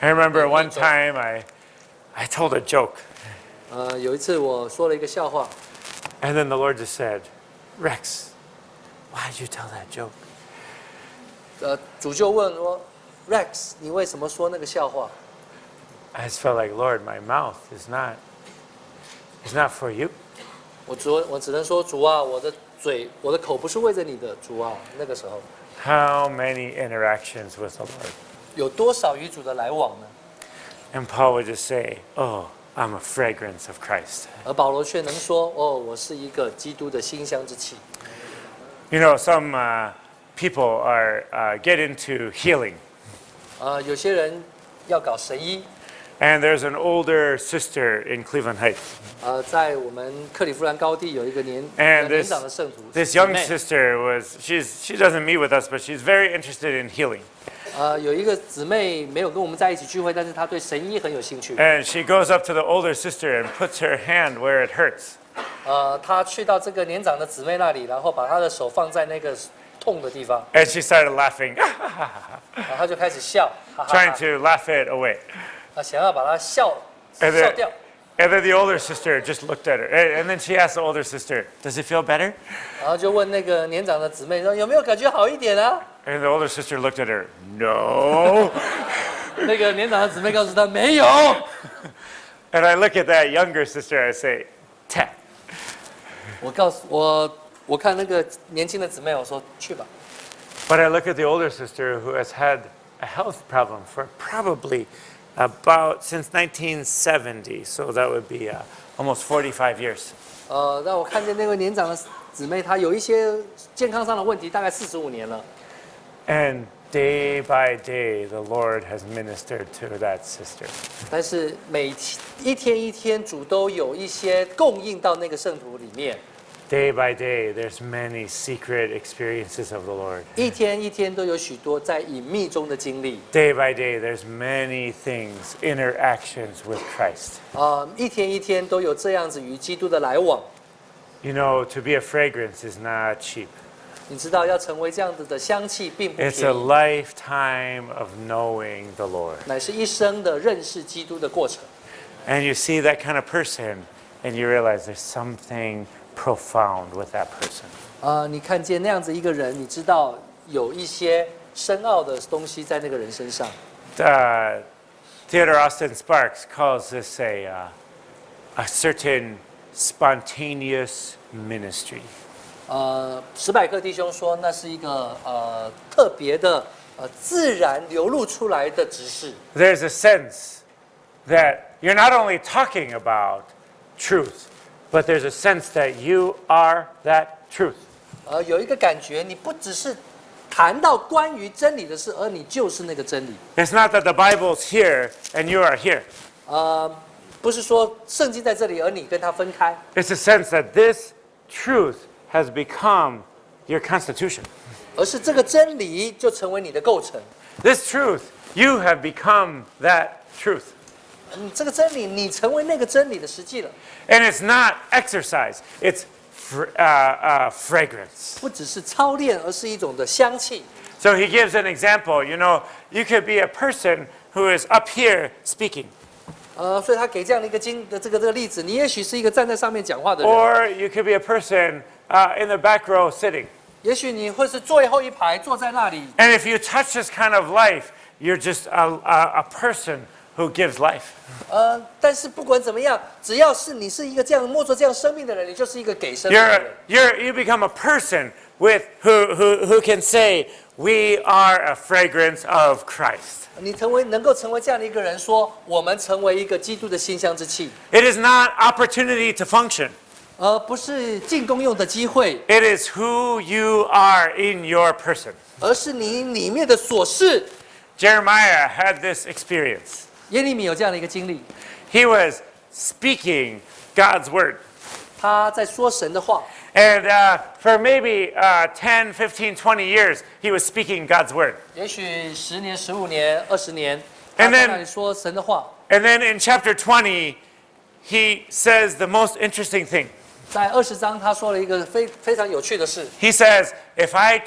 I remember one time I told a joke. 有一次我说了一个笑话， And then the Lord just said, Rex, why did you tell that joke? 主就问说 Rex， 你为什么说那个笑话？ I just felt like, Lord, my mouth is not for you. 我只能说主啊，我的口不是为着你的，主啊，那个时候 How many interactions with the Lord? 有多少与主的来往呢？ And Paul would just say, oh, I'm a fragrance of Christ. 而保罗却能说，哦，我是一个基督的馨香之气。 You know, some people get into healing. 有些人要搞神医， And there's an older sister in Cleveland Heights. 在我们克里夫兰高地有一个年 And 长的圣徒， This 姊 young 妹 sister she doesn't meet with us, but she's very interested in healing. 有一个姊妹没有跟我们在一起聚会，但是她对神医很有兴趣。 And she goes up to the older sister and puts her hand where it hurts. 她去到这个年长的姊妹那里，然后把她的手放在那个痛的地方， And she started laughing, 然后她就开始笑，哈哈 trying 哈 to laugh it away. 想要把她笑 And 笑 then, 掉。 and then the older sister just looked at her. And then she asked the older sister, does it feel better? 然后就问那个年长的姊妹说：“有没有感觉好一点啊 And the older sister looked at her, no. ？”那个年长的姊妹告诉她：“没有。 And I look at that younger sister, I say, tap. 我看那个年轻的姊妹，我说：“去吧。 But I look at the older sister who has had a health problem for probably about since 1970. So that would be almost 45 years. ”让我看见那位年长的姊妹，她有一些健康上的问题，大概45年了。 And day by day, the Lord has ministered to that sister. 但是一天一天，主都有一些供应到那个圣徒里面。 Day by day, there's many secret experiences of the Lord. 一天一天都有许多在隐秘中的经历。 Day by day, there's many things, interactions with Christ. 一天一天都有这样子与基督的来往。 You know, to be a fragrance is not cheap. 你知道，要成为这样子的香气，并不便 It's a 宜， lifetime of knowing the Lord. 乃是一生的认识基督的过程。 And you see that kind of person, and you realize there's something profound with that person. 你看见那样子一个人，你知道有一些深奥的东西在那个人身上。 Theodore Austin Sparks calls this a certain spontaneous ministry. 史百克弟兄说，那是一个特别的自然流露出来的指示。 There's a sense that you're not only talking about truth, but there's a sense that you are that truth. 有一个感觉，你不只是谈到关于真理的事，而你就是那个真理。 It's not that the Bible's here and you are here. 不是说圣经在这里，而你跟它分开。 It's a sense that this truth has become your constitution. 而是这个真理就成为你的构成。 This truth, you have become that truth. 这个真理，你成为那个真理的实际了。 And it's not exercise, it's fragrance. 不只是操练，而是一种的香气。 So he gives an example. You know, you could be a person who is up here speaking. 所以他给这样的一个这个例子，你也许是一个站在上面讲话的人， Or you could be a person in the back row sitting. 也许你会是最后一排坐在那里。 And if you touch this kind of life, you're just a person who gives life. 但是不管怎么样，只要是你是一个这样摸着这样生命的人，你就是一个给生命的人。You become a person with who can say, we are a fragrance of Christ. 你能够成为这样的一个人，说我们成为一个基督的馨香之气， It is not opportunity to function. 而不是进攻用的机会， It is who you are in your person. 而是你里面的所是。 Jeremiah had this experience. 耶利米有这样的一个经历， He was speaking God's word. 他在说神的话， And for maybe 10, 15, 20 years, he was speaking God's word. 也许10年、15年、20年，他 And 在 then- 那里说神的话。 And then in chapter 20, he says the most interesting thing. 在20章，他说了一个非常有趣的事。 He says, if I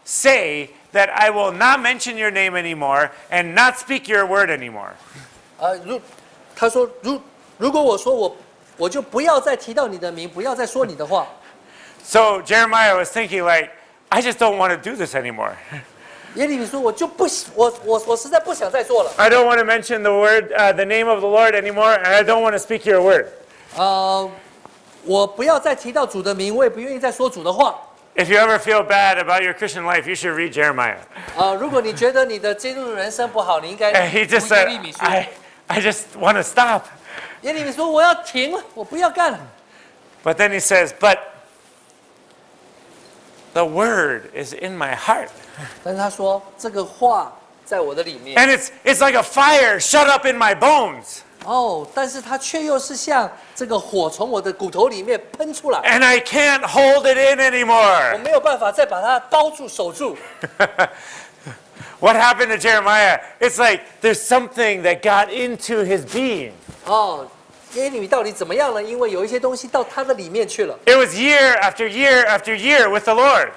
say that I will not mention your name anymore and not speak your word anymore. 他说如果我说我就不要再提到你的名，不要再说你的话。So Jeremiah was thinking like, I just don't want to do this anymore. 耶利米说我就不我实在不想再做了。I don't want to mention the word, the name of the Lord anymore, and I don't want to speak your word. 我不要再提到主的名，我也不愿意再说主的话。If you ever feel bad about your Christian life, you should read Jeremiah. 如果你觉得你的基督徒人生不好，你应该 And he just 读耶 said, 利米书。I just want to stop. 耶利米说我要停了，我不要干了。But then he says, but the word is in my heart. 但是他说这个话在我的里面。And it's like a fire shut up in my bones. 但是它却又是像这个火从我的骨头里面喷出来。And I can't hold it in 我 anymore. 没有办法再把它包住守住。What happened to Jeremiah? It's like there's something that got into his being. 耶利米到底怎么样了？因为有一些东西到他的里面去了。 It was year after year after year with the Lord.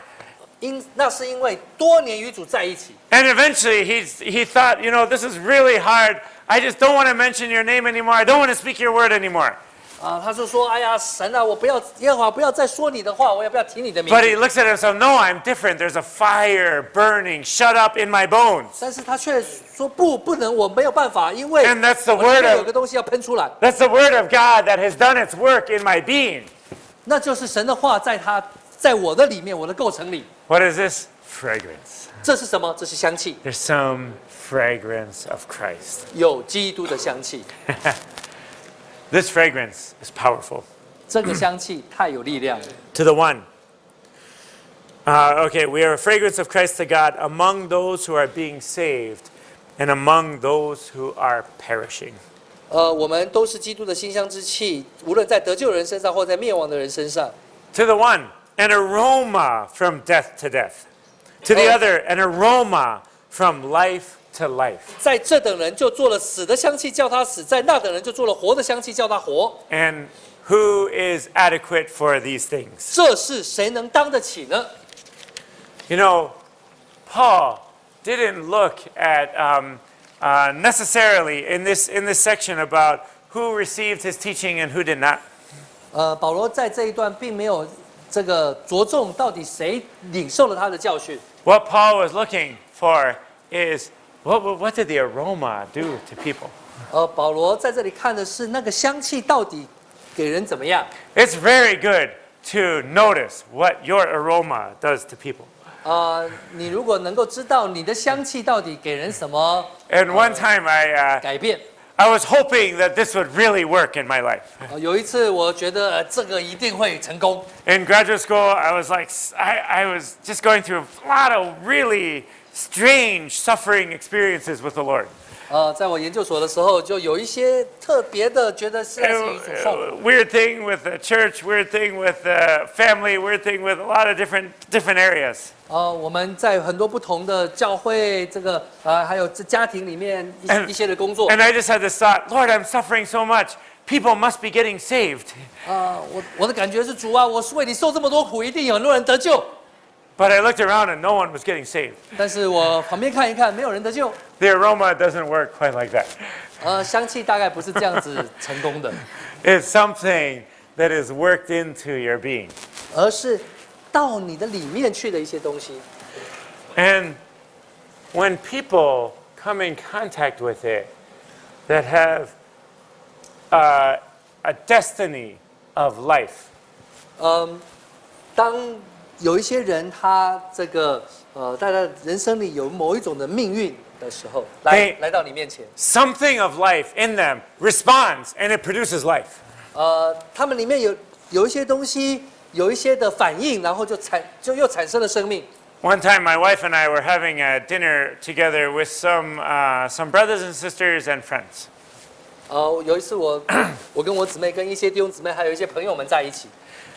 那是因为多年与主在一起。 And eventually he thought, this is really hard. I just don't want to mention your name anymore. I don't want to speak your word anymore. 他就说：“哎呀，神啊，我不要耶和华，不要再说你的话，我也不要提你的名。” But he looks at himself, no, I'm different. There's a fire burning, shut up in my bones. 但是他却说不能，我没有办法，因为 And that's the 我里 word 面有 of 个东西要喷出来， that's the word of God that has done its work in my being. 那就是神的话在我的里面，我的构成里。 What is this? Fragrance. 这是什么？这是香气， There's some fragrance of Christ. 有基督的香气。This fragrance is powerful. 这个香气太有力量了。 To the one. Okay, we are a fragrance of Christ to God among those who are being saved and among those who are perishing. 我们都是基督的馨香之气，无论在得救的人身上，或在灭亡的人身上。 To the one, an aroma from death to death. To the other, an aroma from life to life. 在这等人就做了死的香气，叫他死；在那等人就做了活的香气，叫他活。 And who is adequate for these things? 这是谁能当得起呢？ Paul didn't look at necessarily in this section about who received his teaching and who did not. 保罗在这一段并没有这个着重到底谁领受了他的教训。 What Paul was looking for is what did the aroma do to people? 保罗在这里看的是那个香气到底给人怎么样。 It's very good to notice what your aroma does to people. 你如果能够知道你的香气到底给人什么 And one time 改变。 I was hoping that this would really work in my life. 有一次我觉得这个一定会成功。 In graduate school, I was like, I was just going through a lot of really strange suffering experiences with the Lord. 在我研究所的时候，就有一些特别的，觉得是来自于主受。Weird thing with the church, weird thing with the family, weird thing with a lot of different areas. 我们在很多不同的教会，这个还有家庭里面一些的工作。And I just had this thought, Lord, I'm suffering so much. People must be getting saved. 我的感觉是主啊，我是为你受这么多苦，一定有很多人得救。 But I looked around and no one was getting saved. 但是我旁边看一看，没有人得救。 The aroma doesn't work quite like that. 香气大概不是这样子成功的， It's something that is worked into your being. 而是到你的里面去的一些东西。 And when people come in contact with it that have a destiny of life, 当有一些人他这个在他人生里有某一种的命运的时候，来到你面前， something of life in them responds and it produces life. 他们里面有一些东西，有一些的反应，然后就又产生了生命。 One time, my wife and I were having a dinner together with some brothers and sisters and friends. 有一次我跟我姊妹、跟一些弟兄姊妹，还有一些朋友们在一起。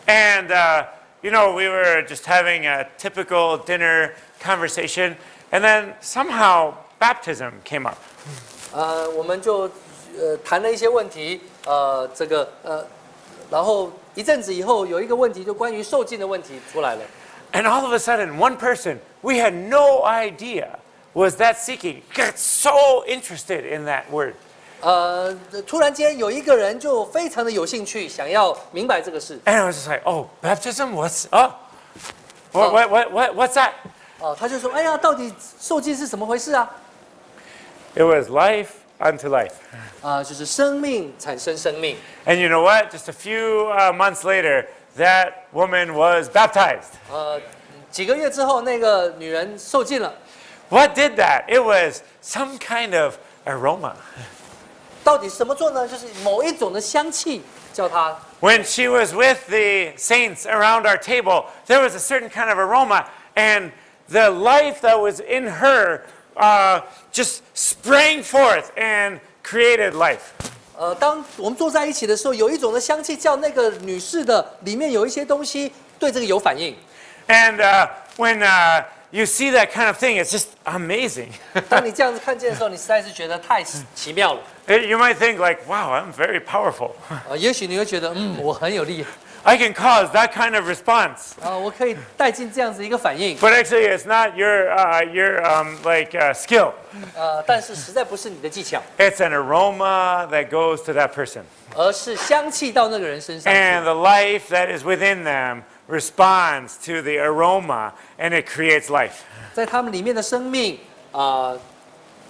And we were just having a typical dinner conversation, and then somehow baptism came up. 我们就谈了一些问题，然后一阵子以后，有一个问题就关于受浸的问题出来了。And all of a sudden, one person we had no idea was that seeking got so interested in that word. 突然间有一个人就非常的有兴趣，想要明白这个事。And I was just like, oh, baptism? What's what's that? 他就说，哎呀，到底受浸是怎么回事啊？ It was life unto life. 就是生命产生生命。 And you know what? Just a few months later, that woman was baptized. 几个月之后，那个女人受浸了。 What did that? It was some kind of aroma. 到底什么做呢？就是某一种的香气，叫它。 When she was with the saints around our table, there was a certain kind of aroma, and the life that was in her just sprang forth and created life. 当我们坐在一起的时候，有一种的香气，叫那个女士的里面有一些东西对这个有反应。 And when you see that kind of thing, it's just amazing. 当你这样子看见的时候，你实在是觉得太奇妙了。 You might think like, wow, I'm very powerful. 也许你会觉得，我很有力， I can cause that kind of response. 我可以带进这样子一个反应。 But actually, it's not your skill. 但是实在不是你的技巧， It's an aroma that goes to that person. 而是香气到那个人身上去。 And the life that is within them responds to the aroma, and it creates life. 在他们里面的生命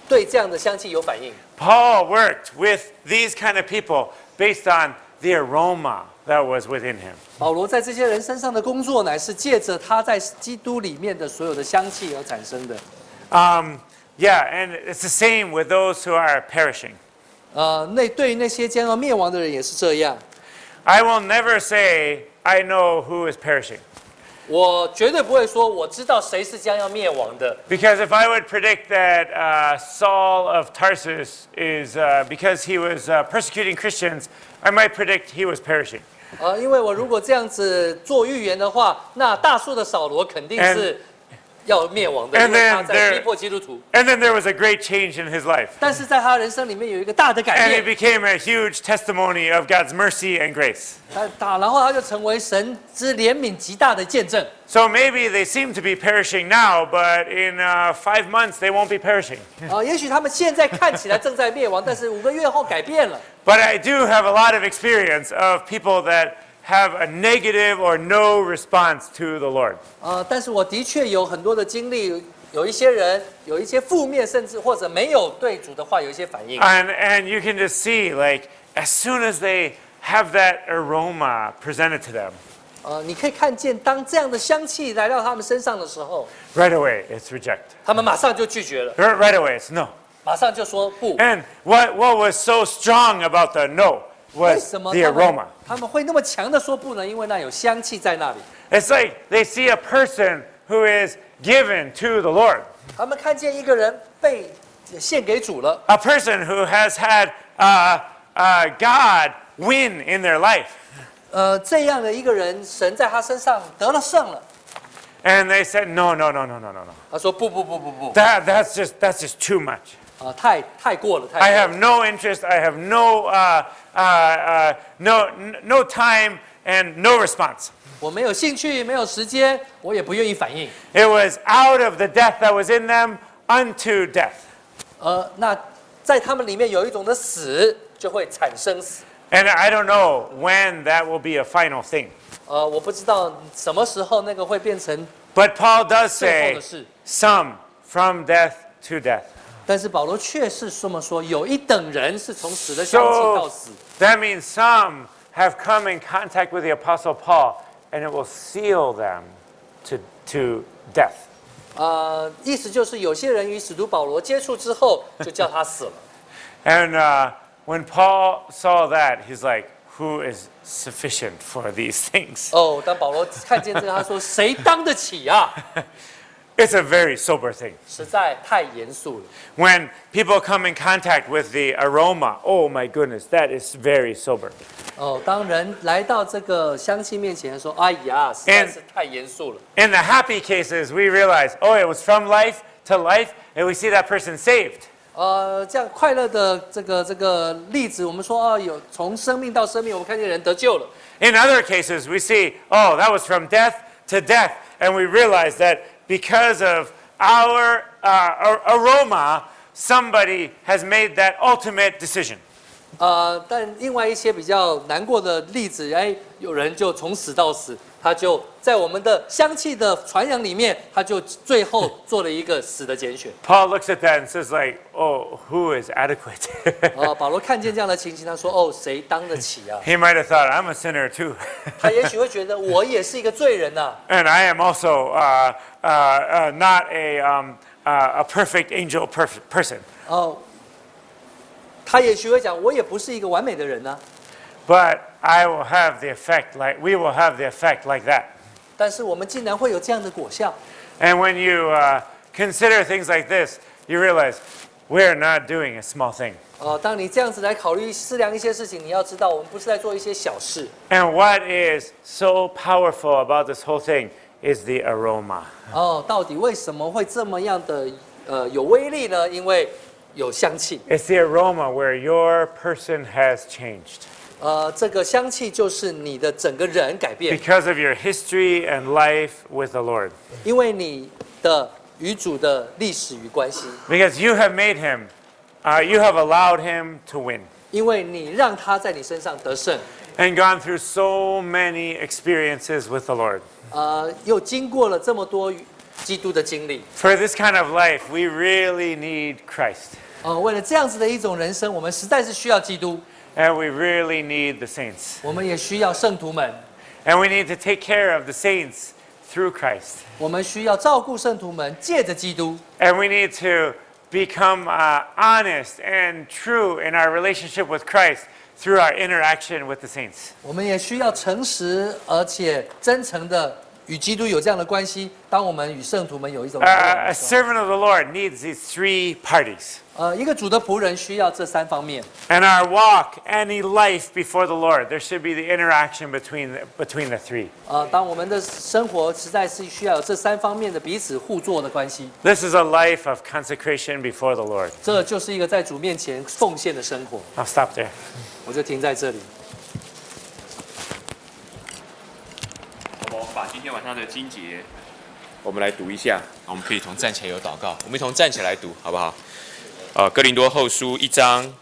对这样的香气有反应。 Paul worked with these kind of people based on the aroma that was within him. 保罗在这些人身上的工作，乃是借着他在基督里面的所有的香气而产生的。Yeah, and it's the same with those who are perishing. 对于那些将要灭亡的人也是这样。 I will never say I know who is perishing. 我绝对不会说我知道谁是将要灭亡的。 Because if I would predict that Saul of Tarsus is because he was persecuting Christians, I might predict he was perishing. 因为我如果这样子做预言的话，那大数的扫罗肯定是要灭亡的，因为他在逼迫基督徒。 And then there was a great change in his life. 但是在他人生里面有一个大的改 And it 变， became a huge testimony of God's mercy and grace. 然后他就成为神之怜悯极大的见证。 So maybe they seem to be perishing now, but in 5 months they won't be perishing. 也许他们现在看起来正在灭亡，但是5个月后改变了。 But I do have a lot of experience of people that have a negative or no response to the Lord. 但是我的确有很多的经历，有一些人有一些负面，甚至或者没有对主的话有一些反应。 And you can just see, like, as soon as they have that aroma presented to them, 你可以看见，当这样的香气来到他们身上的时候， right away it's reject. 他们马上就拒绝了， Right away it's no. 马上就说不。 And what was so strong about the no 为 was 什么 the aroma. 他们会那么强的说不呢？因为那有香气在那里。 It's like they see a person who is given to the Lord, 他们看见一个人被献给主了， a person who has had God win in their life. 这样的一个人，神在他身上得了胜了。 And they said, no. 他说不， That's just too much. 太过了， I 太 have no interest. I have no time and no response. 我没有兴趣，没有时间，我也不愿意反应。 It was out of the death that was in them unto death. 那在他们里面有一种的死，就会产生死。 And I don't know when that will be a final thing. 我不知道什么时候那个会变成 But Paul does 最后 say 的事。 some from death to death. 但是保罗确是这么说，有一等人是从死的香气到 So 死。 that means some have come in contact with the Apostle Paul, and it will seal them to death. 意思就是有些人与使徒保罗接触之后，就叫他死了。 And when Paul saw that, he's like, who is sufficient for these things? 当保罗看见这个，他说：“谁当得起啊？ It's a very sober thing. 实在太严肃了。 When people come in contact with the aroma, oh my goodness, that is very sober. 当人来到这个香气面前，说：‘哎呀，实在是太严肃了。’ In the happy cases, we realize, oh, it was from life to life, and we see that person saved. 这样快乐的这个例子，我们说有从生命到生命，我们看见人得救了。 In other cases, we see, oh, that was from death to death, and we realize that because of our aroma, somebody has made that ultimate decision. 但另外一些比较难过的例子，有人就从死到死，他就在我们的香气的传扬里面，他就最后做了一个死的拣选。Paul looks at that and says, like, oh, who is adequate? 保罗看见这样的情形，他说：“哦，谁当得起啊？” He might have thought, I'm a sinner too. 他也许会觉得我也是一个罪人呐。And I am also not a perfect angel person. 他也许会讲，我也不是一个完美的人呐。But I will have the effect we will have the effect like that. 但是我们竟然会有这样的果效。And when you consider things like this, you realize we're not doing a small thing. 当你这样子来考虑思量一些事情，你要知道，我们不是在做一些小事。And what is so powerful about this whole thing is the aroma. 到底为什么会这么样的有威力呢？因为有香气。It's the aroma where your person has changed. 这个香气就是你的整个人改变。Because of your history and life with the Lord. 因为你的与主的历史与关系。Because you have made him, you have allowed him to win. 因为你让他在你身上得胜。And gone through so many experiences with the Lord. 又经过了这么多基督的经历。For this kind of life, we really need Christ. 为了这样子的一种人生，我们实在是需要基督。And we really need the saints. 我们也需要圣徒们。And we need to take care of the saints through Christ. 我们需要照顾圣徒们，借着基督。And we need to become honest and true in our relationship with Christ through our interaction with the saints. 我们也需要诚实而且真诚的与基督有这样的关系。当我们与圣徒们有一种A servant of the Lord needs these three parties. 一个主的仆人需要这三方面。And our walk, any life before the Lord, there should be the interaction between the three. 当我们的生活实在是需要有这三方面的彼此互作的关系。This is a life of consecration before the Lord. 这就是一个在主面前奉献的生活。I'll stop there. 我就停在这里。我们把今天晚上的经节，我们来读一下。我们可以同站起来有祷告，我们一同站起来读，好不好？哥林多后书1章，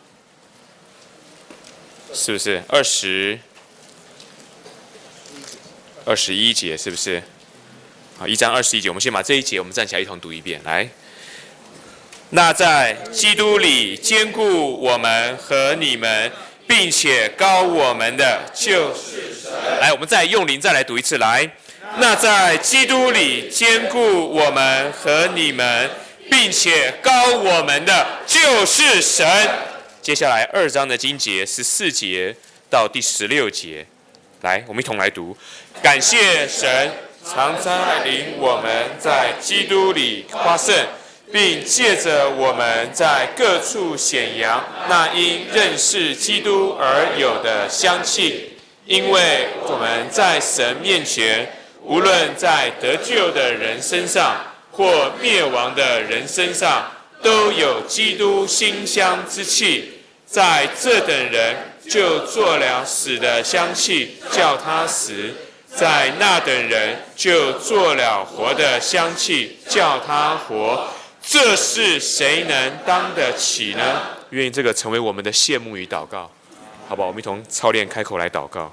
是不是21节？是不是？好，1章21节，我们先把这一节，我们站起来一同读一遍。来，那在基督里坚固我们和你们，并且膏我们的，就是神。来，我们再用灵再来读一次。来，那在基督里坚固我们和你们，并且膏我们的就是神。接下来2章的经节14节到第16节，来，我们一同来读。感谢神，常带领我们在基督里夸胜，并借着我们在各处显扬那因认识基督而有的香气，因为我们在神面前，无论在得救的人身上或灭亡的人身上，都有基督馨香之气。在这等人就做了死的香气，叫他死；在那等人就做了活的香气，叫他活。这是谁能当得起呢？愿意这个成为我们的羡慕与祷告，好不好？我们一同操练开口来祷告。